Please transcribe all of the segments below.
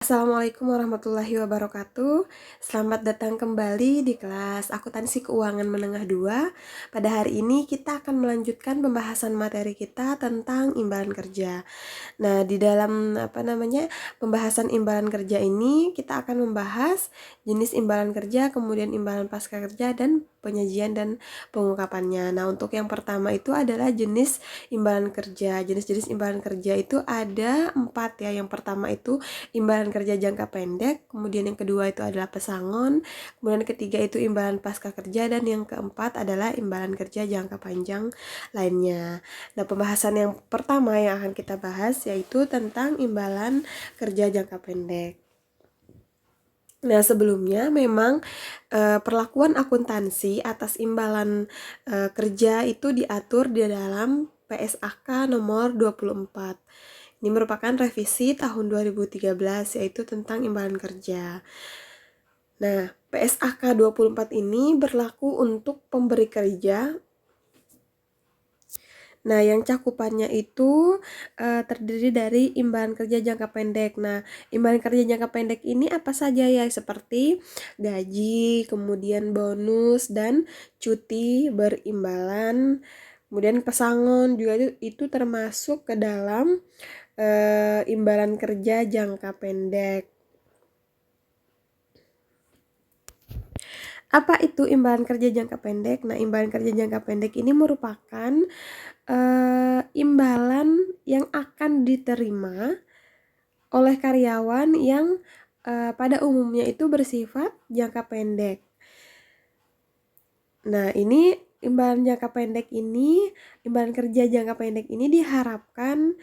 Assalamualaikum warahmatullahi wabarakatuh. Selamat datang kembali di kelas Akuntansi Keuangan Menengah 2. Pada hari ini kita akan melanjutkan pembahasan materi kita tentang imbalan kerja. Nah, di dalam pembahasan imbalan kerja ini kita akan membahas jenis imbalan kerja, kemudian imbalan pasca kerja dan penyajian dan pengungkapannya. Nah, untuk yang pertama itu adalah jenis imbalan kerja. Jenis-jenis imbalan kerja itu ada 4 ya. Yang pertama itu imbalan kerja jangka pendek, kemudian yang kedua itu adalah pesangon, kemudian yang ketiga itu imbalan pasca kerja, dan yang keempat adalah imbalan kerja jangka panjang lainnya. Nah, pembahasan yang pertama yang akan kita bahas yaitu tentang imbalan kerja jangka pendek. Nah, sebelumnya memang perlakuan akuntansi atas imbalan kerja itu diatur di dalam PSAK nomor 24. Ini merupakan revisi tahun 2013 yaitu tentang imbalan kerja. Nah, PSAK 24 ini berlaku untuk pemberi kerja. Nah, yang cakupannya itu terdiri dari imbalan kerja jangka pendek. Nah, imbalan kerja jangka pendek ini apa saja ya? Seperti gaji, kemudian bonus, dan cuti berimbalan. Kemudian pesangon juga itu termasuk ke dalam imbalan kerja jangka pendek. Apa itu imbalan kerja jangka pendek? Nah, imbalan kerja jangka pendek ini merupakan imbalan yang akan diterima oleh karyawan yang pada umumnya itu bersifat jangka pendek. Nah, ini imbalan kerja jangka pendek ini diharapkan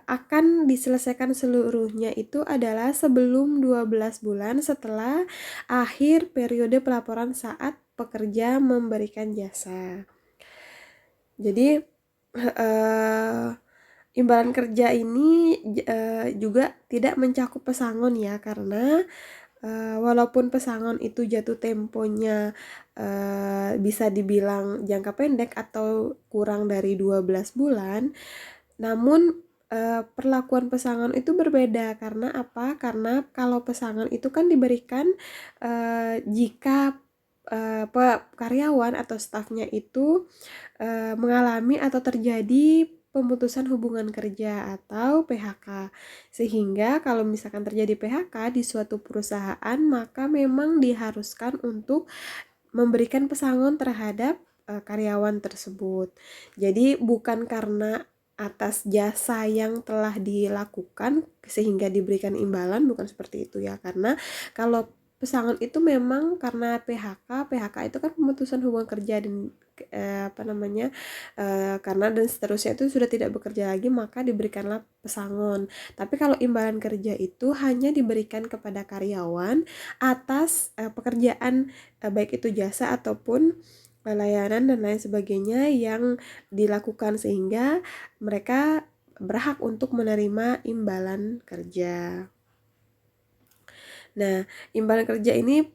akan diselesaikan seluruhnya itu adalah sebelum 12 bulan setelah akhir periode pelaporan saat pekerja memberikan jasa. Jadi imbalan kerja ini juga tidak mencakup pesangon ya, karena walaupun pesangon itu jatuh temponya bisa dibilang jangka pendek atau kurang dari 12 bulan, namun perlakuan pesangon itu berbeda. Karena apa? Karena kalau pesangon itu kan diberikan jika karyawan atau stafnya itu mengalami atau terjadi pemutusan hubungan kerja atau PHK. Sehingga kalau misalkan terjadi PHK di suatu perusahaan, maka memang diharuskan untuk memberikan pesangon terhadap karyawan tersebut. Jadi bukan karena atas jasa yang telah dilakukan sehingga diberikan imbalan, bukan seperti itu ya. Karena kalau pesangon itu memang karena PHK itu kan pemutusan hubungan kerja dan karena dan seterusnya itu sudah tidak bekerja lagi, maka diberikanlah pesangon. Tapi kalau imbalan kerja itu hanya diberikan kepada karyawan atas pekerjaan baik itu jasa ataupun layanan dan lain sebagainya yang dilakukan, sehingga mereka berhak untuk menerima imbalan kerja. Nah, imbalan kerja ini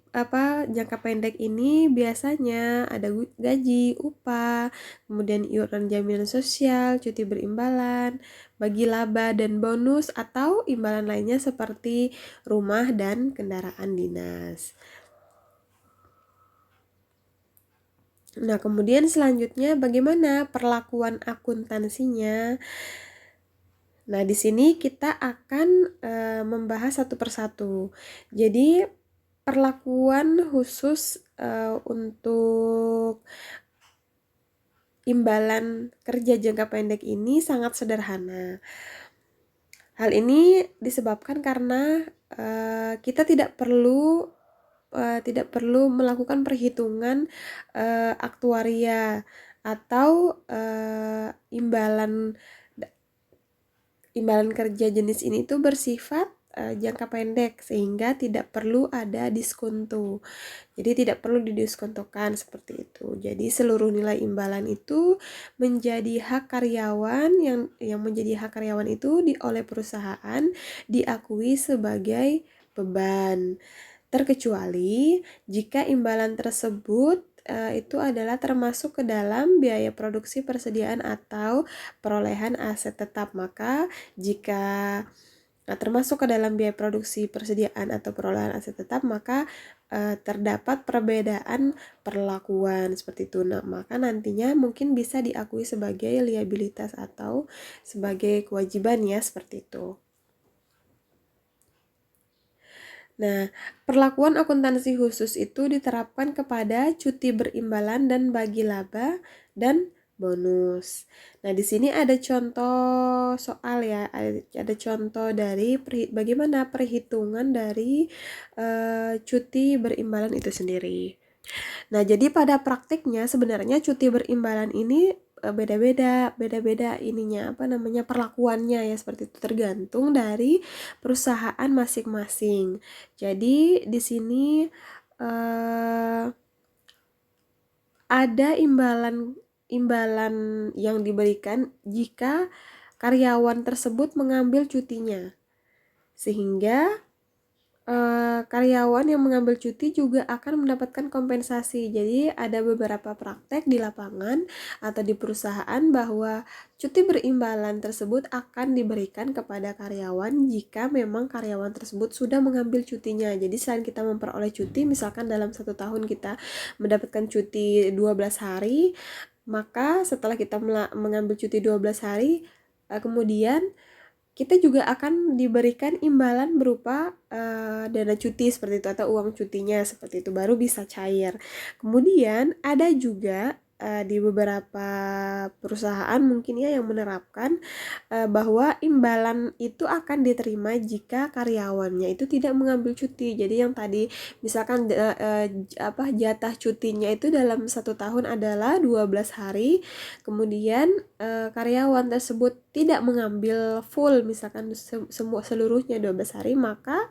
jangka pendek ini biasanya ada gaji, upah, kemudian iuran jaminan sosial, cuti berimbalan, bagi laba dan bonus, atau imbalan lainnya seperti rumah dan kendaraan dinas. Nah, kemudian selanjutnya bagaimana perlakuan akuntansinya? Nah, di sini kita akan membahas satu persatu. Jadi, perlakuan khusus untuk imbalan kerja jangka pendek ini sangat sederhana. Hal ini disebabkan karena kita tidak perlu melakukan perhitungan aktuaria atau imbalan kerja jenis ini tuh bersifat jangka pendek, sehingga tidak perlu ada diskonto. Jadi tidak perlu didiskontokan seperti itu. Jadi seluruh nilai imbalan itu menjadi hak karyawan, yang menjadi hak karyawan itu oleh perusahaan diakui sebagai beban. Terkecuali jika imbalan tersebut itu adalah termasuk ke dalam biaya produksi persediaan atau perolehan aset tetap. Maka jika Nah, termasuk ke dalam biaya produksi, persediaan atau perolehan aset tetap, maka terdapat perbedaan perlakuan seperti itu. Nah, maka nantinya mungkin bisa diakui sebagai liabilitas atau sebagai kewajiban ya, seperti itu. Nah, perlakuan akuntansi khusus itu diterapkan kepada cuti berimbalan dan bagi laba dan bonus. Nah, di sini ada contoh soal ya, ada contoh dari bagaimana perhitungan dari cuti berimbalan itu sendiri. Nah, jadi pada praktiknya sebenarnya cuti berimbalan ini beda-beda ininya perlakuannya ya, seperti itu tergantung dari perusahaan masing-masing. Jadi di sini eh, ada imbalan yang diberikan jika karyawan tersebut mengambil cutinya, sehingga karyawan yang mengambil cuti juga akan mendapatkan kompensasi. Jadi ada beberapa praktek di lapangan atau di perusahaan bahwa cuti berimbalan tersebut akan diberikan kepada karyawan jika memang karyawan tersebut sudah mengambil cutinya. Jadi selain kita memperoleh cuti, misalkan dalam 1 tahun kita mendapatkan cuti 12 hari, maka setelah kita mengambil cuti 12 hari, kemudian kita juga akan diberikan imbalan berupa dana cuti seperti itu atau uang cutinya seperti itu, baru bisa cair. Kemudian ada juga di beberapa perusahaan mungkin ya yang menerapkan bahwa imbalan itu akan diterima jika karyawannya itu tidak mengambil cuti. Jadi yang tadi misalkan jatah cutinya itu dalam 1 tahun adalah 12 hari, kemudian karyawan tersebut tidak mengambil full misalkan semua seluruhnya 12 hari, maka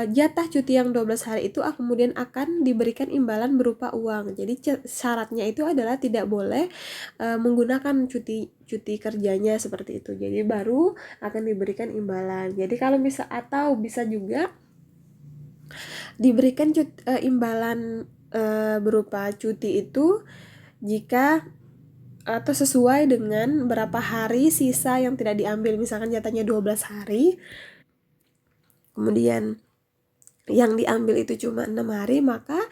jatah cuti yang 12 hari itu kemudian akan diberikan imbalan berupa uang. Jadi syaratnya itu adalah tidak boleh menggunakan cuti kerjanya seperti itu. Jadi baru akan diberikan imbalan. Jadi kalau bisa juga diberikan imbalan berupa cuti itu jika atau sesuai dengan berapa hari sisa yang tidak diambil. Misalkan jatahnya 12 hari, kemudian yang diambil itu cuma 6 hari, maka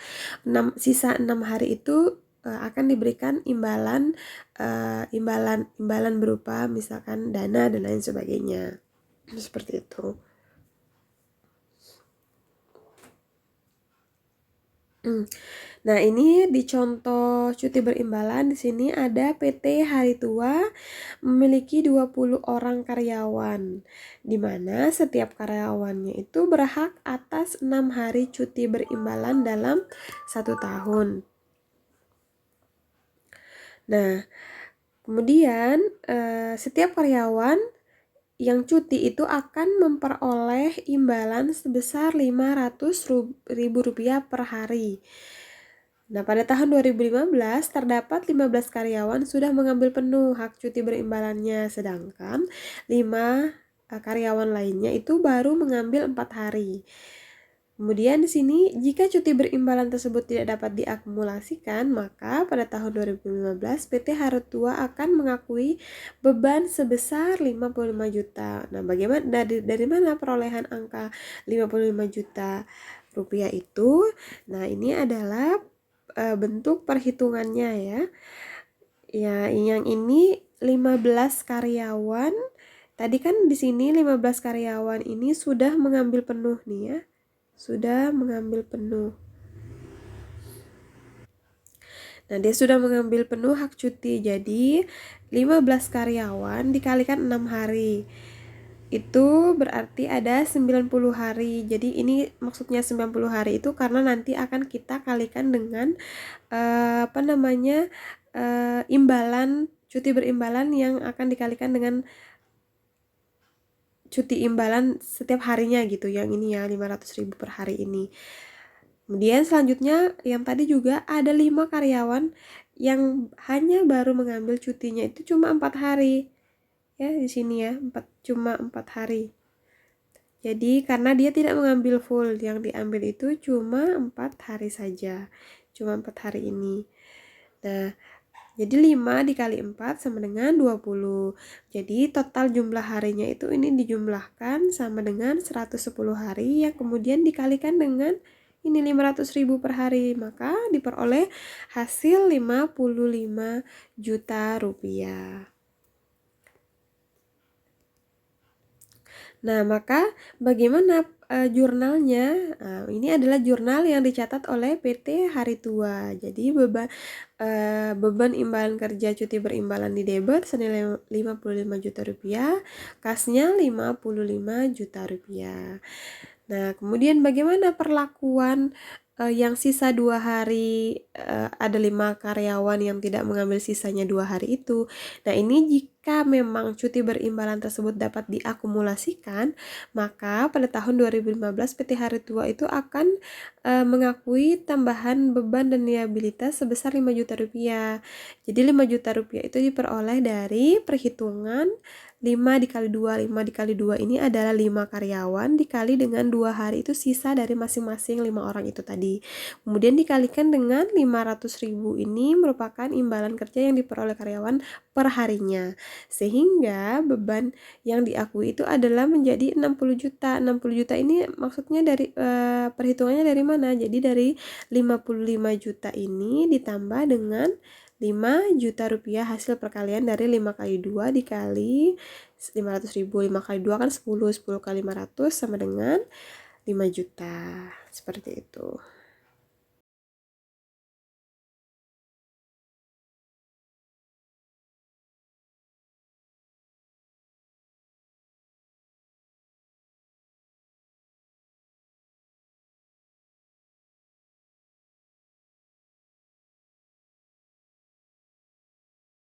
sisa 6 hari itu akan diberikan imbalan berupa misalkan dana dan lain sebagainya. Seperti itu. Nah, ini di contoh cuti berimbalan di sini ada PT Hari Tua memiliki 20 orang karyawan, di mana setiap karyawannya itu berhak atas 6 hari cuti berimbalan dalam 1 tahun. Nah, kemudian setiap karyawan yang cuti itu akan memperoleh imbalan sebesar Rp500.000 per hari. Nah, pada tahun 2015 terdapat 15 karyawan sudah mengambil penuh hak cuti berimbalannya, sedangkan 5 karyawan lainnya itu baru mengambil 4 hari. Kemudian di sini jika cuti berimbalan tersebut tidak dapat diakumulasikan, maka pada tahun 2015 PT Hari Tua akan mengakui beban sebesar 55 juta. Nah, bagaimana dari mana perolehan angka 55 juta rupiah itu? Nah, ini adalah bentuk perhitungannya ya. Ya, yang ini 15 karyawan. Tadi kan di sini 15 karyawan ini sudah mengambil penuh nih ya. Sudah mengambil penuh. Nah, dia sudah mengambil penuh hak cuti. Jadi, 15 karyawan dikalikan 6 hari. Itu berarti ada 90 hari. Jadi, ini maksudnya 90 hari itu karena nanti akan kita kalikan dengan imbalan cuti berimbalan yang akan dikalikan dengan cuti imbalan setiap harinya gitu. Yang ini ya 500.000 per hari ini. Kemudian selanjutnya yang tadi juga ada 5 karyawan yang hanya baru mengambil cutinya itu cuma 4 hari. Ya, di sini ya, cuma 4 hari. Jadi karena dia tidak mengambil full, yang diambil itu cuma 4 hari saja. Cuma 4 hari ini. Nah, Jadi 5 dikali 4 sama dengan 20. Jadi total jumlah harinya itu ini dijumlahkan sama dengan 110 hari yang kemudian dikalikan dengan ini 500.000 per hari. Maka diperoleh hasil 55 juta rupiah. Nah, maka bagaimana jurnalnya? Nah, ini adalah jurnal yang dicatat oleh PT Hari Tua. Jadi beban imbalan kerja cuti berimbalan di debit senilai 55 juta rupiah, kasnya 55 juta rupiah. Nah, kemudian bagaimana perlakuan yang sisa 2 hari, ada 5 karyawan yang tidak mengambil sisanya 2 hari itu. Nah, ini jika memang cuti berimbalan tersebut dapat diakumulasikan, maka pada tahun 2015 PT Hari Tua itu akan mengakui tambahan beban dan liabilitas sebesar 5 juta rupiah. Jadi 5 juta rupiah itu diperoleh dari perhitungan 5 dikali 2. 5 dikali 2 ini adalah 5 karyawan dikali dengan 2 hari itu sisa dari masing-masing 5 orang itu tadi. Kemudian dikalikan dengan 500.000 ini merupakan imbalan kerja yang diperoleh karyawan per harinya. Sehingga beban yang diakui itu adalah menjadi 60 juta. 60 juta ini maksudnya dari perhitungannya dari mana? Jadi dari 55 juta ini ditambah dengan 5 juta rupiah hasil perkalian dari 5 kali 2 dikali 500.000. 5 kali 2 kan 10 kali 500 sama dengan 5 juta. Seperti itu.